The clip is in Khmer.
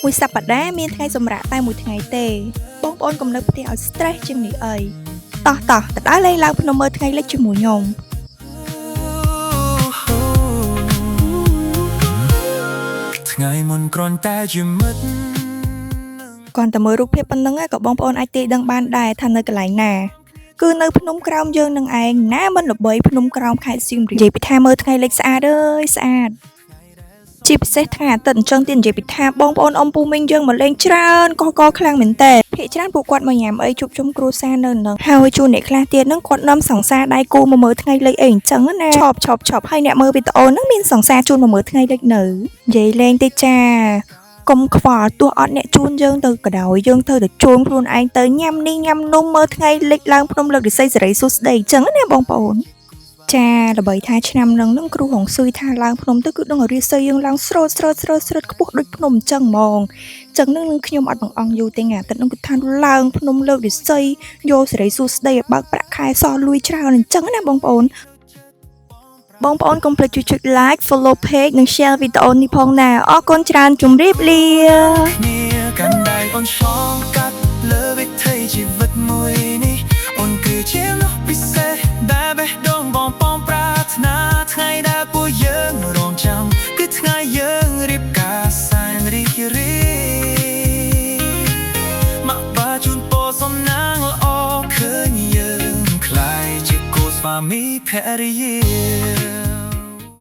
មួយសប្តាហ៍មានថ្ងៃសម្រាកតែមួយថ្ងៃទេបងប្អូនកុំនៅផ្ទះឲ្យ stress ជាងនេះអីតោះទៅដើរលេងឡើងភ្នំមើលថ្ងៃលិចជាមួយខ្ញុំថ្ងៃមុនគ្រាន់តែជាមិត្តគាត់តែមើលរូបភាពប៉ុណ្ណឹងក៏បងប្អូនអាចទាយដឹងបានដែរថានៅកន្លែងណាគឺនៅភ្នំក្រោមយើងនឹងឯងណាមិនល្បីភ្នំក្រោមខេត្តសៀមរាបនិយាយពីថាមើលថ្ងៃលិចស្អាតអើយស្អាតជាពិសេសថ្ងៃអាទិត្យអញ្ចឹងទៀតនិយាយពីថាបងប្អូនអ៊ំពូមីងយើងមកលេងច្រើនកកខ្លាំងមែនតើភាគច្រើនពួកគាត់មកញ៉ាំអីជួបជុំគ្រួសារនៅនឹងហើយជួនអ្នកខ្លះទៀតហ្នឹងគាត់នាំសង្សារដៃគូមកមើលថ្ងៃលិចអីអញ្ចឹងណាឈប់ហើយអ្នកមើលវីដេអូហ្នឹងមានសង្សារជូនមកមើលថ្ងៃលិចនៅនិយាយលេងទេចាកុំខ្វល់ទោះអត់អ្នកជូនយើងទៅក៏ដោយយើងត្រូវតែជូនខ្លួនឯងទៅញ៉ាំនេះញ៉ាំនោះមើលថ្ងៃលិចឡើងភ្នំលើករិស័យសេរីសួស្ដីអញ្ចឹងណាបងប្អូនចាល្បីថាឆ្នាំនឹងគ្រូហងស៊ុយថាឡើងភ្នំទៅគឺដឹងឲ្យរាសីយើងឡើងស្រោតខ្ពស់ដូចភ្នំអញ្ចឹងហ្មងអញ្ចឹងនឹងខ្ញុំអត់បង្អង់យូរទេថ្ងៃអាទិត្យនឹងគឺថាឡើងភ្នំលើករិស័យយកសេរីសួស្ដីឲ្យបើកប្រាក់ខែសោះលុយច្រើនអញ្ចឹងណាបងប្អូនកុំភ្លេចជួយ like follow page និង share វីដេអូនេះផងណាអរគុណច្រើនជម្រាបលាគ្នាកាន់ដៃអូនឆ្លងកាត់លើវិថីជីវិតមួយនេះអូនគឺជាលោកពិសេសដែលបេះដូងបងប៉ងប្រាថ្នាថ្ងៃដែលពួកយើងរងចាំគឺថ្ងៃយើងរៀបការសែនរីករាយមកបាជូនពោសំណាងល្អឃើញយើងខ្លាយជាគូស្វាមីភរិយា